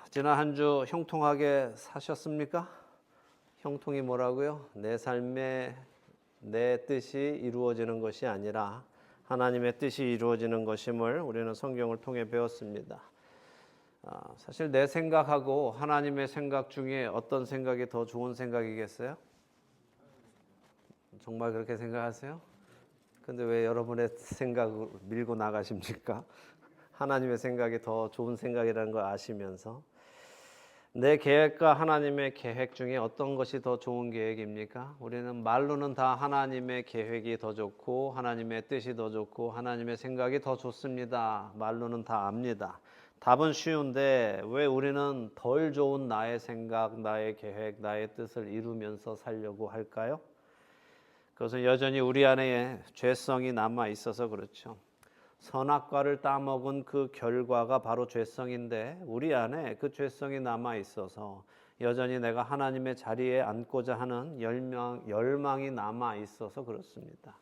지난 한 주 형통하게 사셨습니까? 형통이 뭐라고요? 내 삶에 내 뜻이 이루어지는 것이 아니라 하나님의 뜻이 이루어지는 것임을 우리는 성경을 통해 배웠습니다. 사실 내 생각하고 하나님의 생각 중에 어떤 생각이 더 좋은 생각이겠어요? 정말 그렇게 생각하세요? 근데 왜 여러분의 생각을 밀고 나가십니까? 하나님의 생각이 더 좋은 생각이라는 걸 아시면서 내 계획과 하나님의 계획 중에 어떤 것이 더 좋은 계획입니까? 우리는 말로는 다 하나님의 계획이 더 좋고 하나님의 뜻이 더 좋고 하나님의 생각이 더 좋습니다. 말로는 다 압니다. 답은 쉬운데 왜 우리는 덜 좋은 나의 생각, 나의 계획, 나의 뜻을 이루면서 살려고 할까요? 그것은 여전히 우리 안에 죄성이 남아 있어서 그렇죠. 선악과를 따먹은 그 결과가 바로 죄성인데 우리 안에 그 죄성이 남아 있어서 여전히 내가 하나님의 자리에 앉고자 하는 열망이 남아 있어서 그렇습니다.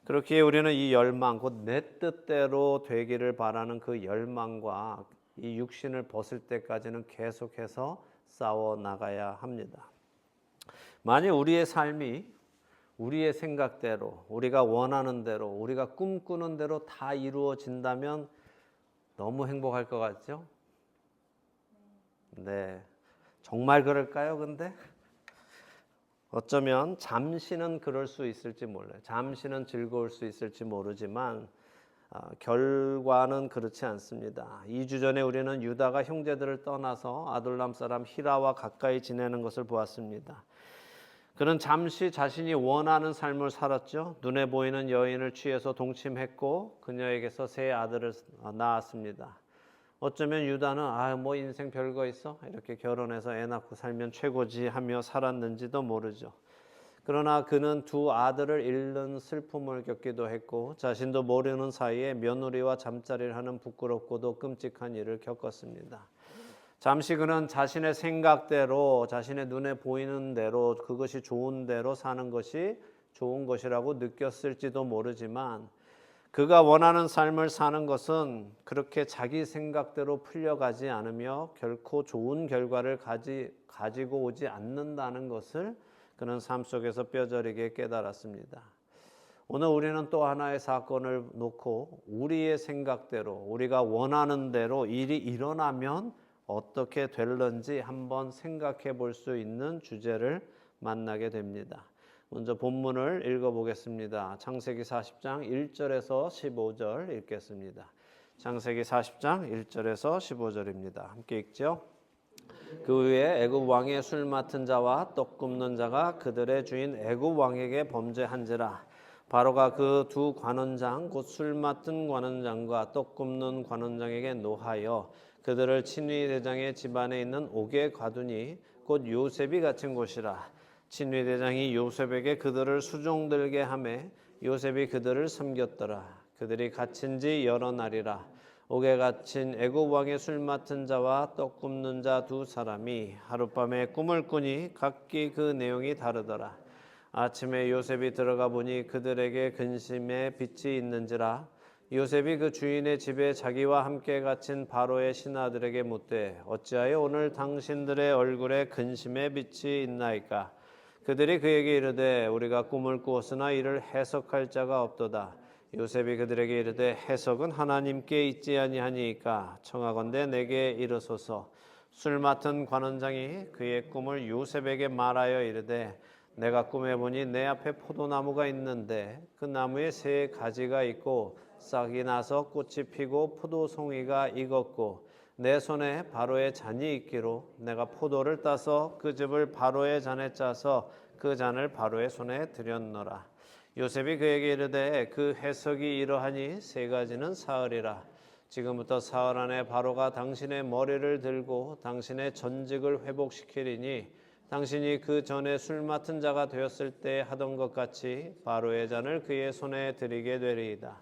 그렇기에 우리는 이 열망, 곧 내 뜻대로 되기를 바라는 그 열망과 이 육신을 벗을 때까지는 계속해서 싸워 나가야 합니다. 만약 우리의 삶이 우리의 생각대로, 우리가 원하는 대로, 우리가 꿈꾸는 대로 다 이루어진다면 너무 행복할 것 같죠? 네. 정말 그럴까요, 근데? 어쩌면 잠시는 그럴 수 있을지 몰라요. 잠시는 즐거울 수 있을지 모르지만 결과는 그렇지 않습니다. 2주 전에 우리는 유다가 형제들을 떠나서 아둘람 사람 히라와 가까이 지내는 것을 보았습니다. 그는 잠시 자신이 원하는 삶을 살았죠. 눈에 보이는 여인을 취해서 동침했고 그녀에게서 세 아들을 낳았습니다. 어쩌면 유다는 뭐 인생 별거 있어? 이렇게 결혼해서 애 낳고 살면 최고지 하며 살았는지도 모르죠. 그러나 그는 두 아들을 잃는 슬픔을 겪기도 했고 자신도 모르는 사이에 며느리와 잠자리를 하는 부끄럽고도 끔찍한 일을 겪었습니다. 잠시 그는 자신의 생각대로 자신의 눈에 보이는 대로 그것이 좋은 대로 사는 것이 좋은 것이라고 느꼈을지도 모르지만 그가 원하는 삶을 사는 것은 그렇게 자기 생각대로 풀려가지 않으며 결코 좋은 결과를 가지고 오지 않는다는 것을 그는 삶 속에서 뼈저리게 깨달았습니다. 오늘 우리는 또 하나의 사건을 놓고 우리의 생각대로 우리가 원하는 대로 일이 일어나면 어떻게 될런지 한번 생각해 볼 수 있는 주제를 만나게 됩니다. 먼저 본문을 읽어보겠습니다. 창세기 40장 1절에서 15절 읽겠습니다. 창세기 40장 1절에서 15절입니다. 함께 읽죠. 그 후에 애굽 왕의 술 맡은 자와 떡 굽는 자가 그들의 주인 애굽 왕에게 범죄한지라. 바로가 그 두 관원장 곧 술 맡은 관원장과 떡 굽는 관원장에게 노하여 그들을 친위대장의 집안에 있는 옥에 가두니 곧 요셉이 갇힌 곳이라. 친위대장이 요셉에게 그들을 수종들게 하매 요셉이 그들을 섬겼더라. 그들이 갇힌 지 여러 날이라. 옥에 갇힌 애굽 왕의 술 맡은 자와 떡 굽는 자 두 사람이 하룻밤에 꿈을 꾸니 각기 그 내용이 다르더라. 아침에 요셉이 들어가 보니 그들에게 근심의 빛이 있는지라. 요셉이 그 주인의 집에 자기와 함께 갇힌 바로의 신하들에게 묻되 어찌하여 오늘 당신들의 얼굴에 근심의 빛이 있나이까. 그들이 그에게 이르되 우리가 꿈을 꾸었으나 이를 해석할 자가 없도다. 요셉이 그들에게 이르되 해석은 하나님께 있지 아니하니까 청하건대 내게 이르소서. 술 맡은 관원장이 그의 꿈을 요셉에게 말하여 이르되 내가 꿈에 보니 내 앞에 포도나무가 있는데 그 나무에 세 가지가 있고 싹이 나서 꽃이 피고 포도송이가 익었고 내 손에 바로의 잔이 있기로 내가 포도를 따서 그 즙을 바로의 잔에 짜서 그 잔을 바로의 손에 드렸노라. 요셉이 그에게 이르되 그 해석이 이러하니 세 가지는 사흘이라. 지금부터 사흘 안에 바로가 당신의 머리를 들고 당신의 전직을 회복시키리니 당신이 그 전에 술 맡은 자가 되었을 때 하던 것 같이 바로의 잔을 그의 손에 드리게 되리이다.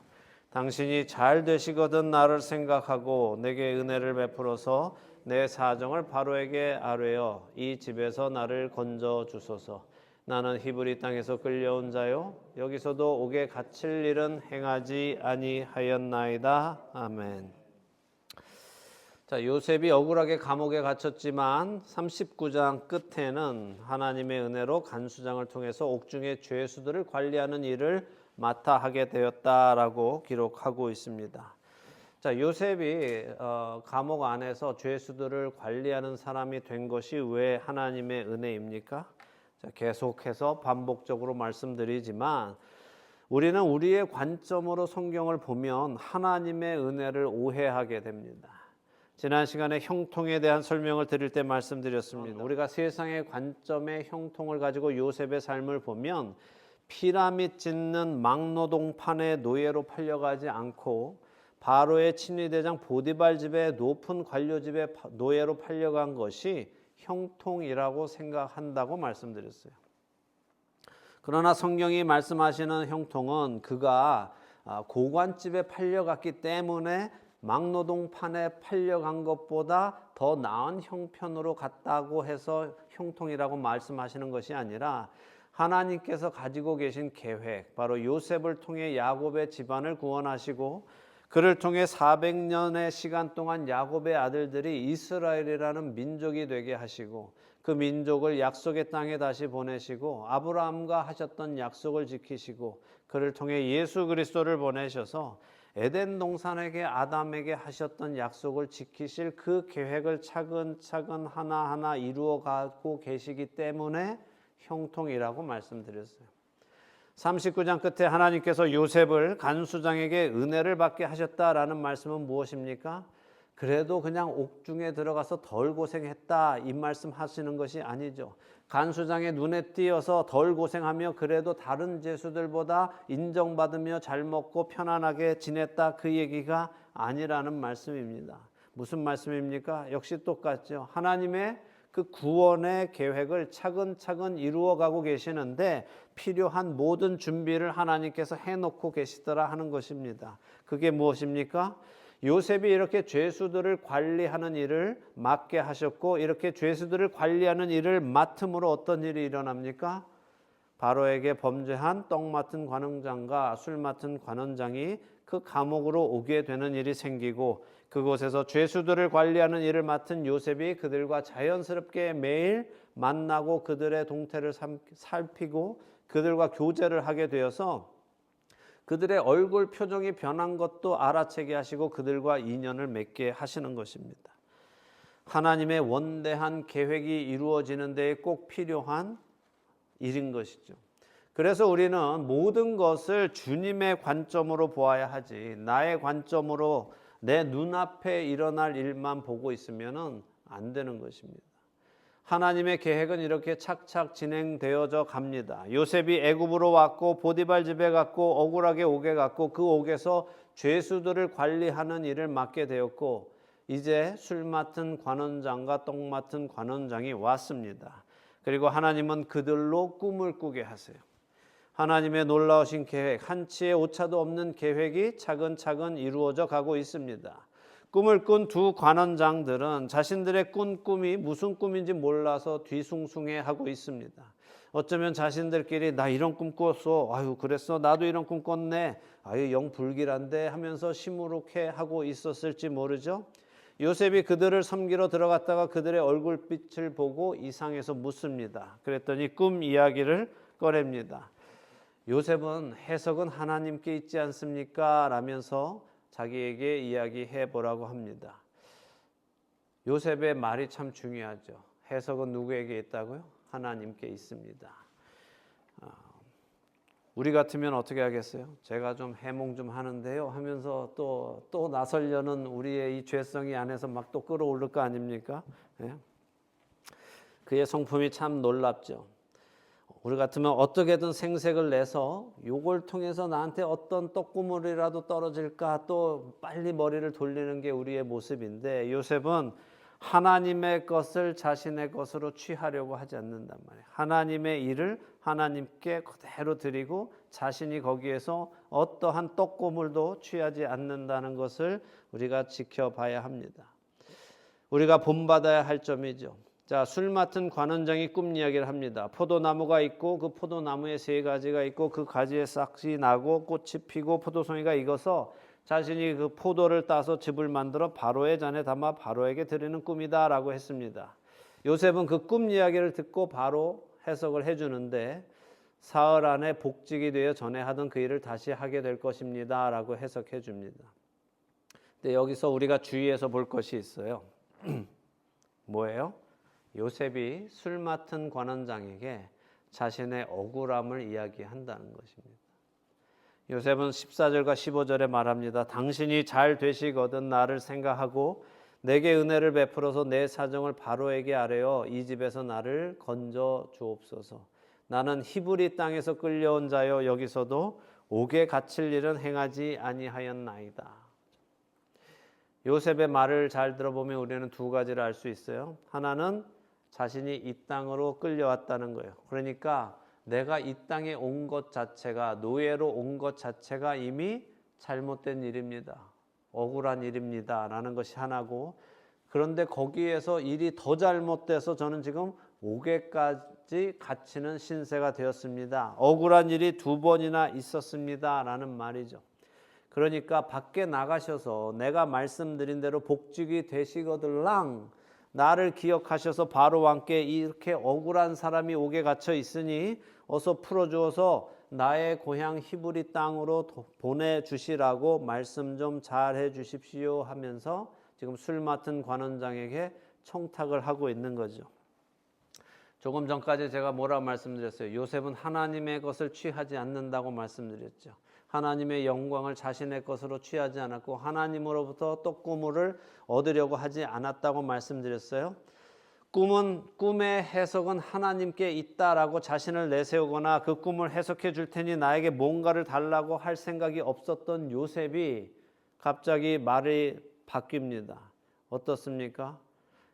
당신이 잘 되시거든 나를 생각하고 내게 은혜를 베풀어서 내 사정을 바로에게 아뢰어 이 집에서 나를 건져 주소서. 나는 히브리 땅에서 끌려온 자요 여기서도 옥에 갇힐 일은 행하지 아니하였나이다. 아멘. 자, 요셉이 억울하게 감옥에 갇혔지만 39장 끝에는 하나님의 은혜로 간수장을 통해서 옥중의 죄수들을 관리하는 일을 맡아 하게 되었다라고 기록하고 있습니다. 자, 요셉이 감옥 안에서 죄수들을 관리하는 사람이 된 것이 왜 하나님의 은혜입니까? 자, 계속해서 반복적으로 말씀드리지만 우리는 우리의 관점으로 성경을 보면 하나님의 은혜를 오해하게 됩니다. 지난 시간에 형통에 대한 설명을 드릴 때 말씀드렸습니다. 우리가 세상의 관점의 형통을 가지고 요셉의 삶을 보면 피라밋 짓는 막노동판의 노예로 팔려가지 않고 바로의 친위대장 보디발 집의 높은 관료 집의 노예로 팔려간 것이 형통이라고 생각한다고 말씀드렸어요. 그러나 성경이 말씀하시는 형통은 그가 고관집에 팔려갔기 때문에 막노동판에 팔려간 것보다 더 나은 형편으로 갔다고 해서 형통이라고 말씀하시는 것이 아니라 하나님께서 가지고 계신 계획, 바로 요셉을 통해 야곱의 집안을 구원하시고 그를 통해 400년의 시간 동안 야곱의 아들들이 이스라엘이라는 민족이 되게 하시고 그 민족을 약속의 땅에 다시 보내시고 아브라함과 하셨던 약속을 지키시고 그를 통해 예수 그리스도를 보내셔서 에덴 동산에게 아담에게 하셨던 약속을 지키실 그 계획을 차근차근 하나하나 이루어가고 계시기 때문에 형통이라고 말씀드렸어요. 39장 끝에 하나님께서 요셉을 간수장에게 은혜를 받게 하셨다라는 말씀은 무엇입니까? 그래도 그냥 옥중에 들어가서 덜 고생했다 이 말씀 하시는 것이 아니죠. 간수장의 눈에 띄어서 덜 고생하며 그래도 다른 죄수들보다 인정받으며 잘 먹고 편안하게 지냈다 그 얘기가 아니라는 말씀입니다. 무슨 말씀입니까? 역시 똑같죠. 하나님의 그 구원의 계획을 차근차근 이루어가고 계시는데 필요한 모든 준비를 하나님께서 해놓고 계시더라 하는 것입니다. 그게 무엇입니까? 요셉이 이렇게 죄수들을 관리하는 일을 맡게 하셨고 이렇게 죄수들을 관리하는 일을 맡음으로 어떤 일이 일어납니까? 바로에게 범죄한 떡 맡은 관원장과 술 맡은 관원장이 그 감옥으로 오게 되는 일이 생기고 그곳에서 죄수들을 관리하는 일을 맡은 요셉이 그들과 자연스럽게 매일 만나고 그들의 동태를 살피고 그들과 교제를 하게 되어서 그들의 얼굴 표정이 변한 것도 알아채게 하시고 그들과 인연을 맺게 하시는 것입니다. 하나님의 원대한 계획이 이루어지는 데에 꼭 필요한 일인 것이죠. 그래서 우리는 모든 것을 주님의 관점으로 보아야 하지 나의 관점으로 내 눈앞에 일어날 일만 보고 있으면 안 되는 것입니다. 하나님의 계획은 이렇게 착착 진행되어져 갑니다. 요셉이 애굽으로 왔고 보디발 집에 갔고 억울하게 옥에 갔고 그 옥에서 죄수들을 관리하는 일을 맡게 되었고 이제 술 맡은 관원장과 떡 맡은 관원장이 왔습니다. 그리고 하나님은 그들로 꿈을 꾸게 하세요. 하나님의 놀라우신 계획, 한치의 오차도 없는 계획이 차근차근 이루어져 가고 있습니다. 꿈을 꾼 두 관원장들은 자신들의 꾼 꿈이 무슨 꿈인지 몰라서 뒤숭숭해하고 있습니다. 어쩌면 자신들끼리 나 이런 꿈 꿨어. 아유 그랬어. 나도 이런 꿈 꿨네. 아유 영 불길한데 하면서 시무룩해하고 있었을지 모르죠. 요셉이 그들을 섬기러 들어갔다가 그들의 얼굴빛을 보고 이상해서 묻습니다. 그랬더니 꿈 이야기를 꺼냅니다. 요셉은 해석은 하나님께 있지 않습니까? 라면서 자기에게 이야기해 보라고 합니다. 요셉의 말이 참 중요하죠. 해석은 누구에게 있다고요? 하나님께 있습니다. 우리 같으면 어떻게 하겠어요? 제가 좀 해몽 좀 하는데요 하면서 또 나서려는 우리의 이 죄성이 안에서 막 또 끌어오를 거 아닙니까? 예? 그의 성품이 참 놀랍죠. 우리 같으면 어떻게든 생색을 내서 요걸 통해서 나한테 어떤 떡고물이라도 떨어질까 또 빨리 머리를 돌리는 게 우리의 모습인데 요셉은 하나님의 것을 자신의 것으로 취하려고 하지 않는단 말이에요. 하나님의 일을 하나님께 그대로 드리고 자신이 거기에서 어떠한 떡고물도 취하지 않는다는 것을 우리가 지켜봐야 합니다. 우리가 본받아야 할 점이죠. 자, 술 맡은 관원장이 꿈 이야기를 합니다. 포도나무가 있고 그 포도나무에 세 가지가 있고 그 가지에 싹이 나고 꽃이 피고 포도송이가 익어서 자신이 그 포도를 따서 즙을 만들어 바로의 잔에 담아 바로에게 드리는 꿈이다라고 했습니다. 요셉은 그 꿈 이야기를 듣고 바로 해석을 해주는데 사흘 안에 복직이 되어 전에 하던 그 일을 다시 하게 될 것입니다라고 해석해 줍니다. 근데 여기서 우리가 주의해서 볼 것이 있어요. 뭐예요? 요셉이 술 맡은 관원장에게 자신의 억울함을 이야기한다는 것입니다. 요셉은 14절과 15절에 말합니다. 당신이 잘 되시거든 나를 생각하고 내게 은혜를 베풀어서 내 사정을 바로에게 아뢰어 이 집에서 나를 건져 주옵소서. 나는 히브리 땅에서 끌려온 자여 여기서도 옥에 갇힐 일은 행하지 아니하였나이다. 요셉의 말을 잘 들어보면 우리는 두 가지를 알 수 있어요. 하나는 자신이 이 땅으로 끌려왔다는 거예요. 그러니까 내가 이 땅에 온 것 자체가, 노예로 온 것 자체가 이미 잘못된 일입니다. 억울한 일입니다. 라는 것이 하나고, 그런데 거기에서 일이 더 잘못돼서 저는 지금 옥에까지 갇히는 신세가 되었습니다. 억울한 일이 2번이나 있었습니다. 라는 말이죠. 그러니까 밖에 나가셔서 내가 말씀드린 대로 복직이 되시거들랑 나를 기억하셔서 바로와 함께 이렇게 억울한 사람이 옥에 갇혀 있으니 어서 풀어주어서 나의 고향 히브리 땅으로 보내주시라고 말씀 좀 잘해 주십시오 하면서 지금 술 맡은 관원장에게 청탁을 하고 있는 거죠. 조금 전까지 제가 뭐라고 말씀드렸어요? 요셉은 하나님의 것을 취하지 않는다고 말씀드렸죠. 하나님의 영광을 자신의 것으로 취하지 않았고 하나님으로부터 또 꿈을 얻으려고 하지 않았다고 말씀드렸어요. 꿈의 해석은 하나님께 있다라고 자신을 내세우거나 그 꿈을 해석해 줄 테니 나에게 뭔가를 달라고 할 생각이 없었던 요셉이 갑자기 말이 바뀝니다. 어떻습니까?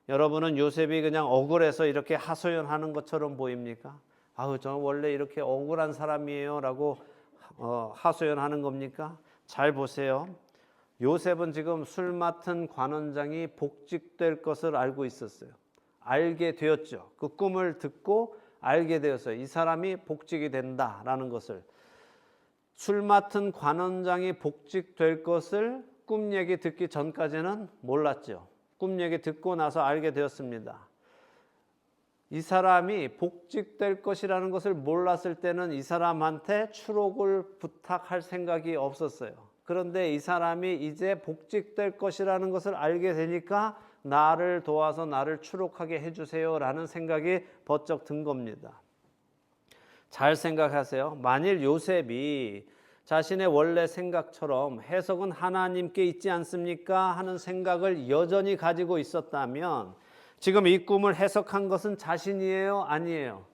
여러분은 요셉이 그냥 억울해서 이렇게 하소연하는 것처럼 보입니까? 아우, 저는 원래 이렇게 억울한 사람이에요 라고 하소연하는 겁니까? 잘 보세요. 요셉은 지금 술 맡은 관원장이 복직될 것을 알고 있었어요. 알게 되었죠. 그 꿈을 듣고 알게 되었어요. 이 사람이 복직이 된다라는 것을. 술 맡은 관원장이 복직될 것을 꿈 얘기 듣기 전까지는 몰랐죠. 꿈 얘기 듣고 나서 알게 되었습니다. 이 사람이 복직될 것이라는 것을 몰랐을 때는 이 사람한테 추록을 부탁할 생각이 없었어요. 그런데 이 사람이 이제 복직될 것이라는 것을 알게 되니까 나를 도와서 나를 추록하게 해주세요 라는 생각이 번쩍 든 겁니다. 잘 생각하세요. 만일 요셉이 자신의 원래 생각처럼 해석은 하나님께 있지 않습니까? 하는 생각을 여전히 가지고 있었다면 지금 이 꿈을 해석한 것은 자신이에요? 아니에요?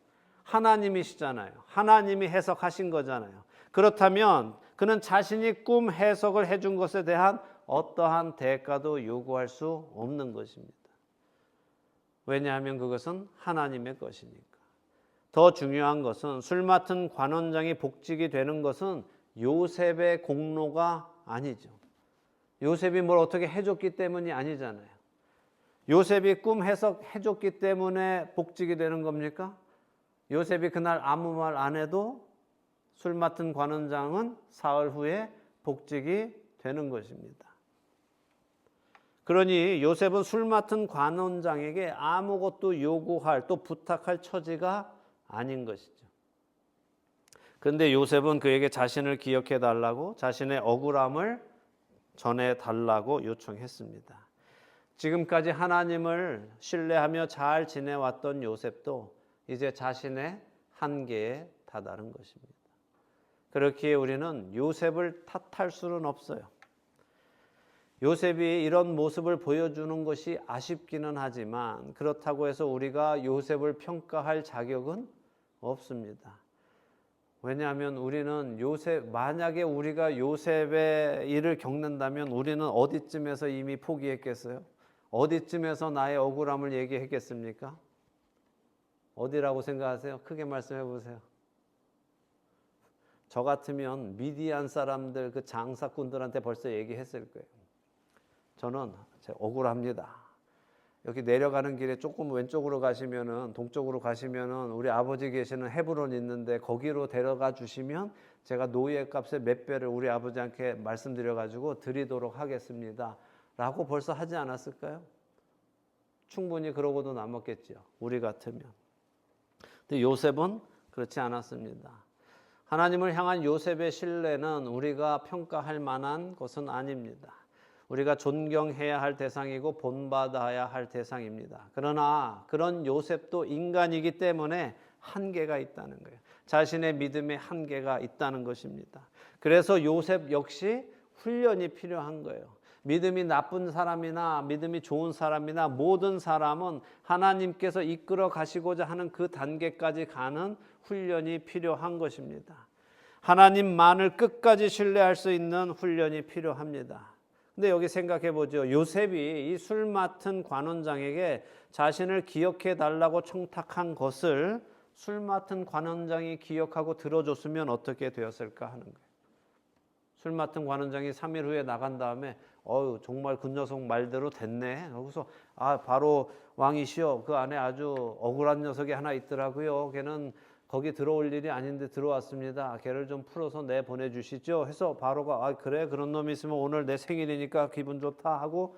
하나님이시잖아요. 하나님이 해석하신 거잖아요. 그렇다면 그는 자신이 꿈 해석을 해준 것에 대한 어떠한 대가도 요구할 수 없는 것입니다. 왜냐하면 그것은 하나님의 것이니까. 더 중요한 것은 술 맡은 관원장이 복직이 되는 것은 요셉의 공로가 아니죠. 요셉이 뭘 어떻게 해줬기 때문이 아니잖아요. 요셉이 꿈 해석해줬기 때문에 복직이 되는 겁니까? 요셉이 그날 아무 말 안 해도 술 맡은 관원장은 사흘 후에 복직이 되는 것입니다. 그러니 요셉은 술 맡은 관원장에게 아무것도 요구할 또 부탁할 처지가 아닌 것이죠. 그런데 요셉은 그에게 자신을 기억해 달라고 자신의 억울함을 전해 달라고 요청했습니다. 지금까지 하나님을 신뢰하며 잘 지내왔던 요셉도 이제 자신의 한계에 다다른 것입니다. 그렇기에 우리는 요셉을 탓할 수는 없어요. 요셉이 이런 모습을 보여주는 것이 아쉽기는 하지만 그렇다고 해서 우리가 요셉을 평가할 자격은 없습니다. 왜냐하면 우리는 만약에 우리가 요셉의 일을 겪는다면 우리는 어디쯤에서 이미 포기했겠어요? 어디쯤에서 나의 억울함을 얘기했겠습니까? 어디라고 생각하세요? 크게 말씀해 보세요. 저 같으면 미디안 사람들 그 장사꾼들한테 벌써 얘기했을 거예요. 저는 억울합니다. 여기 내려가는 길에 조금 왼쪽으로 가시면은 동쪽으로 가시면은 우리 아버지 계시는 헤브론 있는데 거기로 데려가 주시면 제가 노예값의 몇 배를 우리 아버지한테 말씀드려가지고 드리도록 하겠습니다 라고 벌써 하지 않았을까요? 충분히 그러고도 남았겠죠, 우리 같으면. 근데 요셉은 그렇지 않았습니다. 하나님을 향한 요셉의 신뢰는 우리가 평가할 만한 것은 아닙니다. 우리가 존경해야 할 대상이고 본받아야 할 대상입니다. 그러나 그런 요셉도 인간이기 때문에 한계가 있다는 거예요. 자신의 믿음에 한계가 있다는 것입니다. 그래서 요셉 역시 훈련이 필요한 거예요. 믿음이 나쁜 사람이나 믿음이 좋은 사람이나 모든 사람은 하나님께서 이끌어 가시고자 하는 그 단계까지 가는 훈련이 필요한 것입니다. 하나님만을 끝까지 신뢰할 수 있는 훈련이 필요합니다. 근데 여기 생각해 보죠. 요셉이 이 술 맡은 관원장에게 자신을 기억해 달라고 청탁한 것을 술 맡은 관원장이 기억하고 들어줬으면 어떻게 되었을까 하는 거예요. 술 맡은 관원장이 3일 후에 나간 다음에 정말 그 녀석 말대로 됐네. 그래서 바로 왕이시여, 그 안에 아주 억울한 녀석이 하나 있더라고요. 걔는 거기 들어올 일이 아닌데 들어왔습니다. 걔를 좀 풀어서 내보내주시죠. 해서 바로가 그래, 그런 놈이 있으면 오늘 내 생일이니까 기분 좋다 하고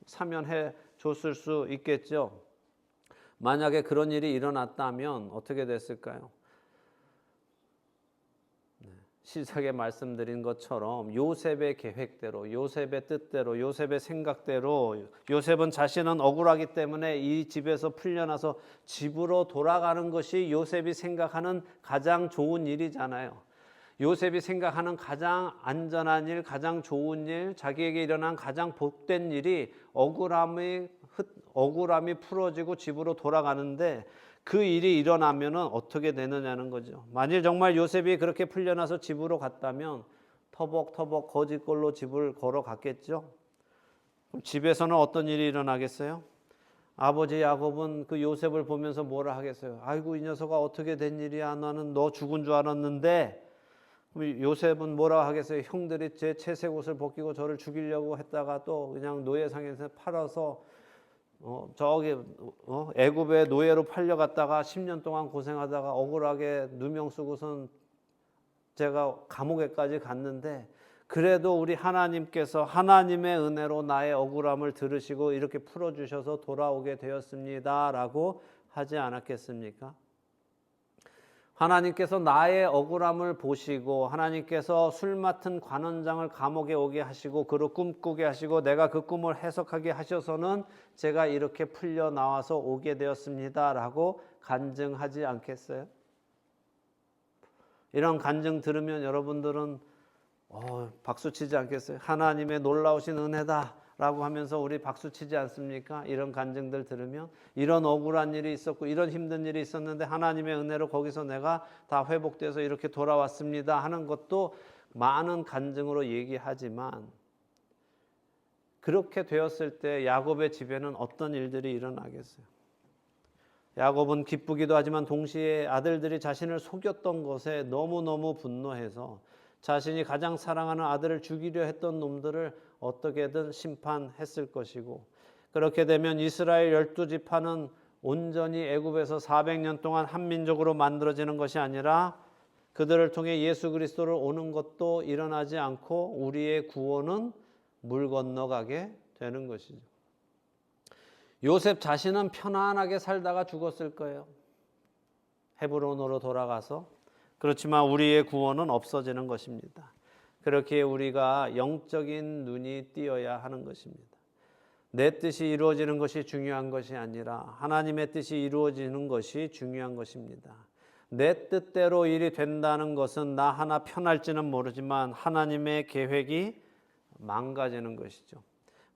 사면해 줬을 수 있겠죠. 만약에 그런 일이 일어났다면 어떻게 됐을까요? 시작에 말씀드린 것처럼 요셉의 계획대로, 요셉의 뜻대로, 요셉의 생각대로, 요셉은 자신은 억울하기 때문에 이 집에서 풀려나서 집으로 돌아가는 것이 요셉이 생각하는 가장 좋은 일이잖아요. 요셉이 생각하는 가장 안전한 일, 가장 좋은 일, 자기에게 일어난 가장 복된 일이 억울함이 풀어지고 집으로 돌아가는데, 그 일이 일어나면 어떻게 되느냐는 거죠. 만일 정말 요셉이 그렇게 풀려나서 집으로 갔다면 터벅터벅 거짓골로 집을 걸어갔겠죠. 그럼 집에서는 어떤 일이 일어나겠어요? 아버지 야곱은 그 요셉을 보면서 뭐라 하겠어요? 아이고, 이 녀석아, 어떻게 된 일이야? 나는 너 죽은 줄 알았는데. 그럼 요셉은 뭐라 하겠어요? 형들이 제 채색 옷을 벗기고 저를 죽이려고 했다가 또 그냥 노예상에서 팔아서 애굽의 노예로 팔려갔다가 10년 동안 고생하다가 억울하게 누명 쓰고선 제가 감옥에까지 갔는데, 그래도 우리 하나님께서 하나님의 은혜로 나의 억울함을 들으시고 이렇게 풀어주셔서 돌아오게 되었습니다 라고 하지 않았겠습니까? 하나님께서 나의 억울함을 보시고 하나님께서 술 맡은 관원장을 감옥에 오게 하시고 그를 꿈꾸게 하시고 내가 그 꿈을 해석하게 하셔서는 제가 이렇게 풀려 나와서 오게 되었습니다 라고 간증하지 않겠어요? 이런 간증 들으면 여러분들은 박수치지 않겠어요? 하나님의 놀라우신 은혜다 라고 하면서 우리 박수치지 않습니까? 이런 간증들 들으면 이런 억울한 일이 있었고 이런 힘든 일이 있었는데 하나님의 은혜로 거기서 내가 다 회복돼서 이렇게 돌아왔습니다 하는 것도 많은 간증으로 얘기하지만, 그렇게 되었을 때 야곱의 집에는 어떤 일들이 일어나겠어요? 야곱은 기쁘기도 하지만 동시에 아들들이 자신을 속였던 것에 너무너무 분노해서 자신이 가장 사랑하는 아들을 죽이려 했던 놈들을 어떻게든 심판했을 것이고, 그렇게 되면 이스라엘 12지파는 온전히 애굽에서 400년 동안 한 민족으로 만들어지는 것이 아니라 그들을 통해 예수 그리스도를 오는 것도 일어나지 않고 우리의 구원은 물 건너가게 되는 것이죠. 요셉 자신은 편안하게 살다가 죽었을 거예요. 헤브론으로 돌아가서. 그렇지만 우리의 구원은 없어지는 것입니다. 그렇게 우리가 영적인 눈이 띄어야 하는 것입니다. 내 뜻이 이루어지는 것이 중요한 것이 아니라 하나님의 뜻이 이루어지는 것이 중요한 것입니다. 내 뜻대로 일이 된다는 것은 나 하나 편할지는 모르지만 하나님의 계획이 망가지는 것이죠.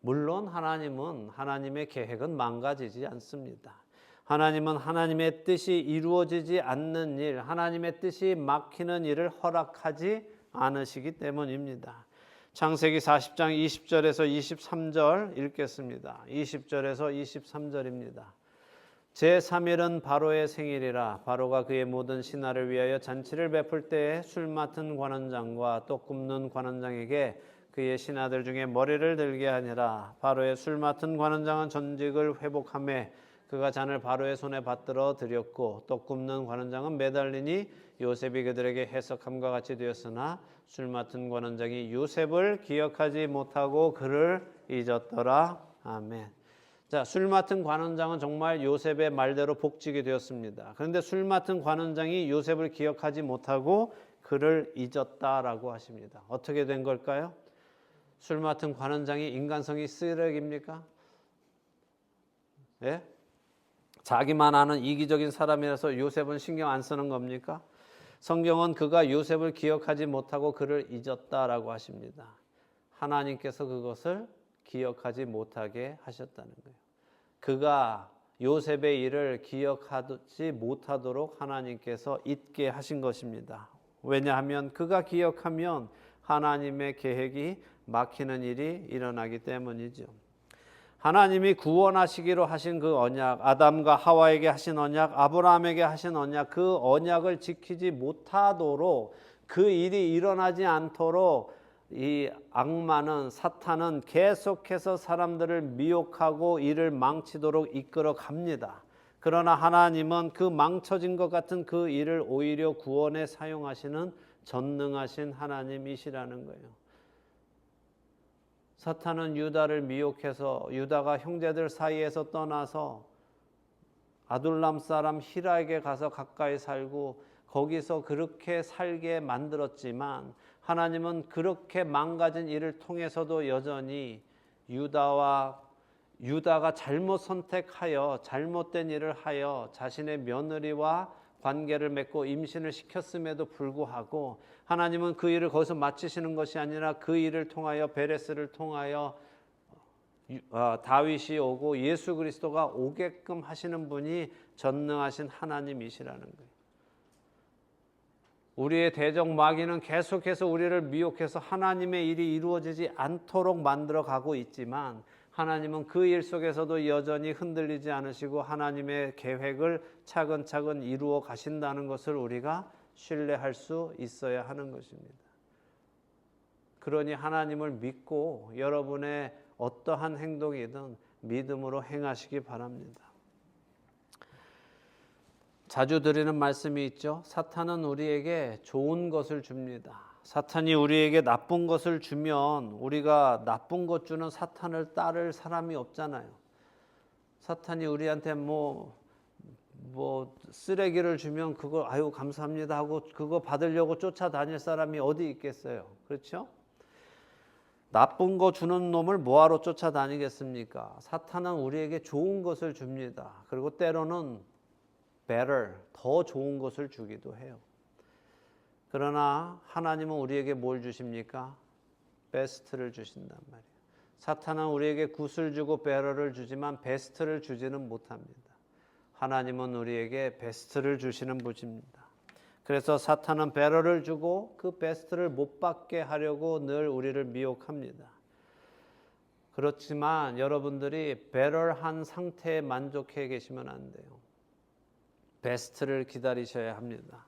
물론 하나님의 계획은 망가지지 않습니다. 하나님은 하나님의 뜻이 이루어지지 않는 일, 하나님의 뜻이 막히는 일을 허락하지 않으시기 때문입니다. 창세기 40장 20절에서 23절 읽겠습니다. 20절에서 23절입니다. 제3일은 바로의 생일이라 바로가 그의 모든 신하를 위하여 잔치를 베풀 때에 술 맡은 관원장과 떡 굽는 관원장에게 그의 신하들 중에 머리를 들게 하니라. 바로의 술 맡은 관원장은 전직을 회복하며 그가 잔을 바로의 손에 받들어 드렸고 떡 굽는 관원장은 매달리니 요셉이 그들에게 해석함과 같이 되었으나 술 맡은 관원장이 요셉을 기억하지 못하고 그를 잊었더라. 아멘. 자, 술 맡은 관원장은 정말 요셉의 말대로 복직이 되었습니다. 그런데 술 맡은 관원장이 요셉을 기억하지 못하고 그를 잊었다라고 하십니다. 어떻게 된 걸까요? 술 맡은 관원장이 인간성이 쓰레기입니까? 예? 자기만 아는 이기적인 사람이라서 요셉은 신경 안 쓰는 겁니까? 성경은 그가 요셉을 기억하지 못하고 그를 잊었다라고 하십니다. 하나님께서 그것을 기억하지 못하게 하셨다는 거예요. 그가 요셉의 일을 기억하지 못하도록 하나님께서 잊게 하신 것입니다. 왜냐하면 그가 기억하면 하나님의 계획이 막히는 일이 일어나기 때문이죠. 하나님이 구원하시기로 하신 그 언약, 아담과 하와에게 하신 언약, 아브라함에게 하신 언약, 그 언약을 지키지 못하도록 그 일이 일어나지 않도록 이 악마는, 사탄은 계속해서 사람들을 미혹하고 일을 망치도록 이끌어 갑니다. 그러나 하나님은 그 망쳐진 것 같은 그 일을 오히려 구원에 사용하시는 전능하신 하나님이시라는 거예요. 사탄은 유다를 미혹해서 유다가 형제들 사이에서 떠나서 아둘람 사람 히라에게 가서 가까이 살고 거기서 그렇게 살게 만들었지만 하나님은 그렇게 망가진 일을 통해서도 여전히 유다가 잘못 선택하여 잘못된 일을 하여 자신의 며느리와 관계를 맺고 임신을 시켰음에도 불구하고 하나님은 그 일을 거기서 마치시는 것이 아니라 그 일을 통하여 베레스를 통하여 다윗이 오고 예수 그리스도가 오게끔 하시는 분이 전능하신 하나님이시라는 거예요. 우리의 대적 마귀는 계속해서 우리를 미혹해서 하나님의 일이 이루어지지 않도록 만들어 가고 있지만 하나님은 그 일 속에서도 여전히 흔들리지 않으시고 하나님의 계획을 차근차근 이루어 가신다는 것을 우리가 신뢰할 수 있어야 하는 것입니다. 그러니 하나님을 믿고 여러분의 어떠한 행동이든 믿음으로 행하시기 바랍니다. 자주 드리는 말씀이 있죠. 사탄은 우리에게 좋은 것을 줍니다. 사탄이 우리에게 나쁜 것을 주면 우리가 나쁜 것 주는 사탄을 따를 사람이 없잖아요. 사탄이 우리한테 뭐 쓰레기를 주면 그거 아유 감사합니다 하고 그거 받으려고 쫓아다닐 사람이 어디 있겠어요. 그렇죠? 나쁜 거 주는 놈을 뭐하러 쫓아다니겠습니까? 사탄은 우리에게 좋은 것을 줍니다. 그리고 때로는 better, 더 좋은 것을 주기도 해요. 그러나 하나님은 우리에게 뭘 주십니까? 베스트를 주신단 말이에요. 사탄은 우리에게 굿을 주고 better를 주지만 베스트를 주지는 못합니다. 하나님은 우리에게 베스트를 주시는 분입니다. 그래서 사탄은 better를 주고 그 베스트를 못 받게 하려고 늘 우리를 미혹합니다. 그렇지만 여러분들이 better한 상태에 만족해 계시면 안 돼요. 베스트를 기다리셔야 합니다.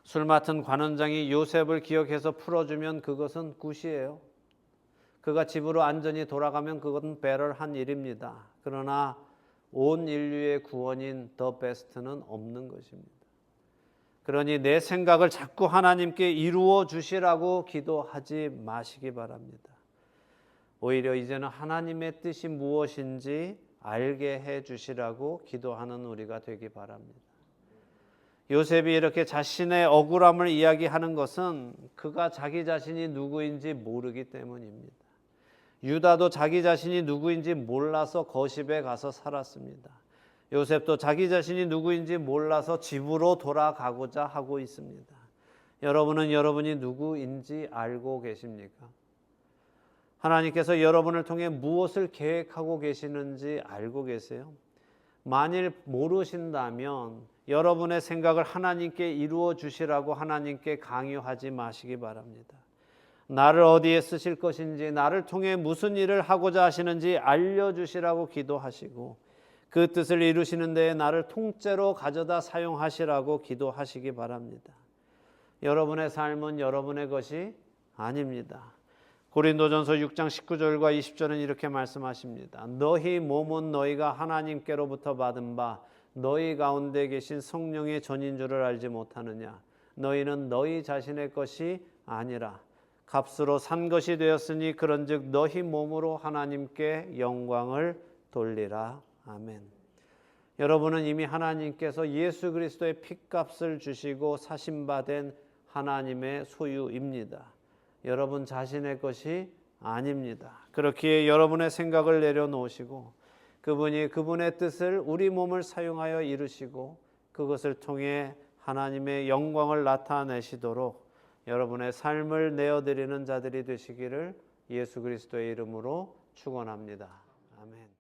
술 맡은 관원장이 요셉을 기억해서 풀어주면 그것은 굿이에요. 그가 집으로 안전히 돌아가면 그것은 better한 일입니다. 그러나 온 인류의 구원인 더 베스트는 없는 것입니다. 그러니 내 생각을 자꾸 하나님께 이루어 주시라고 기도하지 마시기 바랍니다. 오히려 이제는 하나님의 뜻이 무엇인지 알게 해 주시라고 기도하는 우리가 되기 바랍니다. 요셉이 이렇게 자신의 억울함을 이야기하는 것은 그가 자기 자신이 누구인지 모르기 때문입니다. 유다도 자기 자신이 누구인지 몰라서 거십에 가서 살았습니다. 요셉도 자기 자신이 누구인지 몰라서 집으로 돌아가고자 하고 있습니다. 여러분은 여러분이 누구인지 알고 계십니까? 하나님께서 여러분을 통해 무엇을 계획하고 계시는지 알고 계세요? 만일 모르신다면 여러분의 생각을 하나님께 이루어 주시라고 하나님께 강요하지 마시기 바랍니다. 나를 어디에 쓰실 것인지, 나를 통해 무슨 일을 하고자 하시는지 알려주시라고 기도하시고 그 뜻을 이루시는 데에 나를 통째로 가져다 사용하시라고 기도하시기 바랍니다. 여러분의 삶은 여러분의 것이 아닙니다. 고린도전서 6장 19절과 20절은 이렇게 말씀하십니다. 너희 몸은 너희가 하나님께로부터 받은 바 너희 가운데 계신 성령의 전인 줄을 알지 못하느냐. 너희는 너희 자신의 것이 아니라 값으로 산 것이 되었으니 그런즉 너희 몸으로 하나님께 영광을 돌리라. 아멘. 여러분은 이미 하나님께서 예수 그리스도의 핏값을 주시고 사심받은 하나님의 소유입니다. 여러분 자신의 것이 아닙니다. 그렇기에 여러분의 생각을 내려놓으시고 그분이 그분의 뜻을 우리 몸을 사용하여 이루시고 그것을 통해 하나님의 영광을 나타내시도록 여러분의 삶을 내어드리는 자들이 되시기를 예수 그리스도의 이름으로 축원합니다. 아멘.